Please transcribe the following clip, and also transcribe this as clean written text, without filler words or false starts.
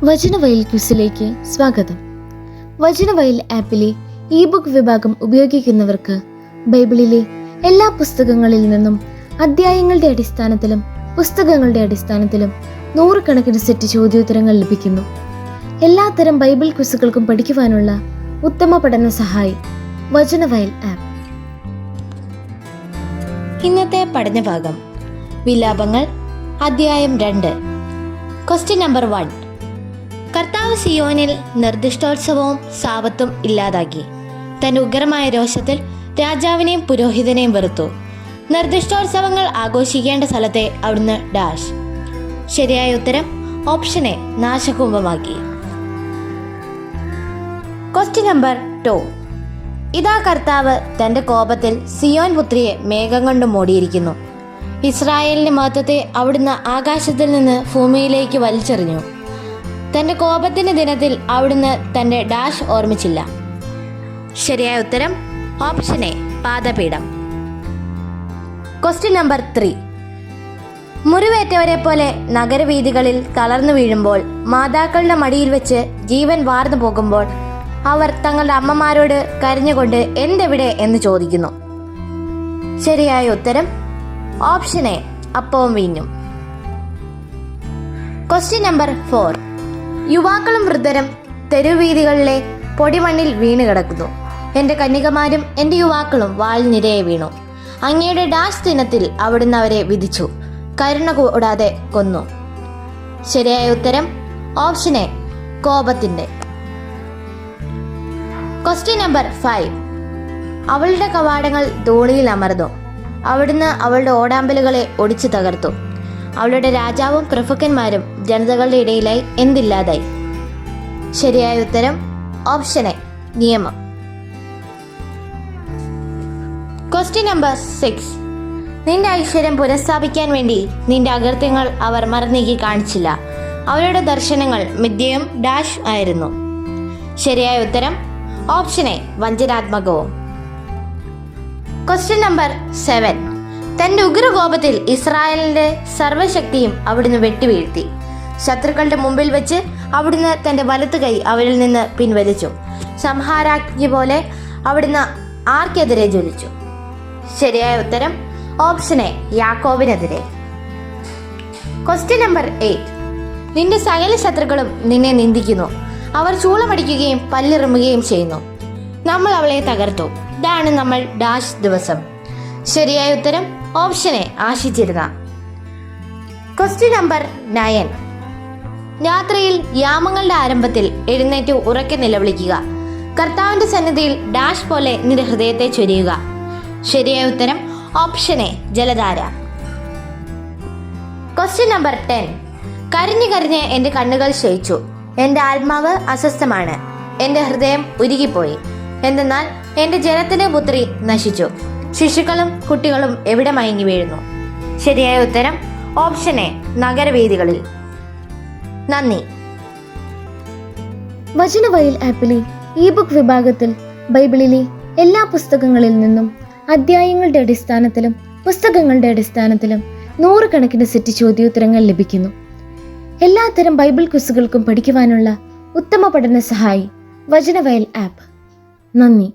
വചനവയൽ ക്വിസിലേക്ക് സ്വാഗതം. Vachanavayal ആപ്പിലെ E book വിഭാഗം ഉപയോഗിക്കുന്നവർക്ക് ബൈബിളിലെ എല്ലാ പുസ്തകങ്ങളിൽ നിന്നും അധ്യായങ്ങളുടെ അടിസ്ഥാനത്തിലും പുസ്തകങ്ങളുടെ അടിസ്ഥാനത്തിലും 100 കണക്കിന് സെറ്റ് ചോദ്യോത്തരങ്ങൾ ലഭിക്കുന്നു. എല്ലാത്തരം ബൈബിൾ ക്വിസുകൾക്കും പഠിക്കുവാനുള്ള ഉത്തമ പഠന സഹായി വചനവയൽ ആപ്പ്. ഇന്നത്തെ പഠനഭാഗം വിലാപങ്ങൾ അധ്യായം 2. Question number 1. കർത്താവ് സിയോനിൽ നിർദ്ദിഷ്ടോത്സവവും സാപത്തും ഇല്ലാതാക്കി. തന്റെ ഉഗ്രമായ രോഷത്തിൽ രാജാവിനെയും പുരോഹിതനെയും വെറുത്തു. നിർദ്ദിഷ്ടോത്സവങ്ങൾ ആഘോഷിക്കേണ്ട സ്ഥലത്തെ അവിടുന്ന് ഡാഷ്. ശരിയായ ഉത്തരം ഓപ്ഷൻ എ, നാശകുംഭമാക്കി. Question number 2. ഇതാ കർത്താവ് തന്റെ കോപത്തിൽ സിയോൻ പുത്രിയെ മേഘം കൊണ്ട് മൂടിയിരിക്കുന്നു. ഇസ്രായേലിന്റെ മഹത്വത്തെ അവിടുന്ന് ആകാശത്തിൽ നിന്ന് ഭൂമിയിലേക്ക് വലിച്ചെറിഞ്ഞു. തന്റെ കോപത്തിന്റെ ദിനത്തിൽ അവിടുന്ന് തന്റെ ഡാഷ് ഓർമ്മിച്ചില്ല. ശരിയായ ഉത്തരം ഓപ്ഷൻ എ, പാദപീഠം. Question number 3. മുറിവേറ്റവരെ പോലെ നഗരവീഥികളിൽ തളർന്നു വീഴുമ്പോൾ, മാതാക്കളുടെ മടിയിൽ വെച്ച് ജീവൻ വാർന്നു പോകുമ്പോൾ അവർ തങ്ങളുടെ അമ്മമാരോട് കരഞ്ഞുകൊണ്ട് എന്തെവിടെ എന്ന് ചോദിക്കുന്നു. ശരിയായ ഉത്തരം ഓപ്ഷൻ എ, അപ്പവും വീഞ്ഞും. Question number 4. യുവാക്കളും വൃദ്ധരും തെരുവീഥികളിലെ പൊടിമണ്ണിൽ വീണ് കിടക്കുന്നു. എൻ്റെ കന്യകമാരും എൻ്റെ യുവാക്കളും വാൾനിരയെ വീണു. അങ്ങയുടെ ഡാഷ് ദിനത്തിൽ അവിടുന്ന് അവരെ വിധിച്ചു, കരുണ കൂടാതെ കൊന്നു. ശരിയായ ഉത്തരം ഓപ്ഷൻ എ, കോപത്തിൻ്റെ. Question number 5. അവളുടെ കവാടങ്ങൾ ധൂളിയിൽ അമർന്നു. അവിടുന്ന് അവളുടെ ഓടാമ്പലുകളെ ഒടിച്ചു തകർത്തു. അവളുടെ രാജാവും പ്രഭുക്കന്മാരും ജനതകളുടെ ഇടയിലായി എന്തില്ലാതായി. ശരിയായ ഉത്തരം ഓപ്ഷൻ എ, നിയമം. Question number 6. നിന്റെ ഐശ്വര്യം പുനഃസ്ഥാപിക്കാൻ വേണ്ടി നിന്റെ അകൃത്യങ്ങൾ അവർ മറന്നീക്കി കാണിച്ചില്ല. അവരുടെ ദർശനങ്ങൾ മിഥ്യയും ഡാഷ് ആയിരുന്നു. ശരിയായ ഉത്തരം ഓപ്ഷൻ എ, വഞ്ചനാത്മകവും. Question number 7. തന്റെ ഉഗ്രകോപത്തിൽ ഇസ്രായേലിന്റെ സർവ്വശക്തിയും അവിടുന്ന് വെട്ടിവീഴ്ത്തി. ശത്രുക്കളുടെ മുമ്പിൽ വെച്ച് അവിടുന്ന് തന്റെ വലത്ത് കൈ അവരിൽ നിന്ന് പിൻവലിച്ചു. സംഹാരാജ്ഞി പോലെ അവിടുന്ന് ആർക്കെതിരെ ജ്വലിച്ചു. ശരിയായ ഉത്തരം ഓപ്ഷൻ എ, യാക്കോബിനെതിരെ. Question number 8. നിന്റെ സകല ശത്രുക്കളും നിന്നെ നിന്ദിക്കുന്നു. അവർ ചൂളമടിക്കുകയും പല്ലിറുമുകയും ചെയ്യുന്നു. നമ്മൾ അവളെ തകർത്തു. ഇതാണ് നമ്മൾ ഡാഷ് ദിവസം. ശരിയായ ഉത്തരം ഓപ്ഷൻ എ, ആശിച്ചിരുന്ന. Question number 9. രാത്രിയിൽ യാമങ്ങളുടെ ആരംഭത്തിൽ എഴുന്നേറ്റ് ഉറക്കെ നിലവിളിക്കുക. കർത്താവിന്റെ സന്നിധിയിൽ ഡാഷ് പോലെ നിന്റെ ഹൃദയത്തെ ചൊരിയുക. ശരിയായ ഉത്തരം ഓപ്ഷൻ എ, ജലധാര. Question number 10. കരഞ്ഞു കരഞ്ഞ് എൻ്റെ കണ്ണുകൾ ക്ഷയിച്ചു. എൻ്റെ ആത്മാവ് അസ്വസ്ഥമാണ്. എൻ്റെ ഹൃദയം ഉരുകിപ്പോയി. എന്തെന്നാൽ എൻ്റെ ജനത്തിന്റെ പുത്രി നശിച്ചു. ശിശുക്കളും കുട്ടികളും എവിടെ മയങ്ങി വീഴുന്നു. ശരിയായ ഉത്തരം ഓപ്ഷൻ എ, നഗരവേദികളിൽ. നന്ദി. വചനവയൽ ആപ്പിലെ ഇ ബുക്ക് വിഭാഗത്തിൽ ബൈബിളിലെ എല്ലാ പുസ്തകങ്ങളിൽ നിന്നും അധ്യായങ്ങളുടെ അടിസ്ഥാനത്തിലും പുസ്തകങ്ങളുടെ അടിസ്ഥാനത്തിലും 100 കണക്കിന് സെറ്റ് ചോദ്യോത്തരങ്ങൾ ലഭിക്കുന്നു. എല്ലാത്തരം ബൈബിൾ ക്വിസുകൾക്കും പഠിക്കുവാനുള്ള ഉത്തമ പഠന സഹായി വചനവയൽ ആപ്പ്. നന്ദി.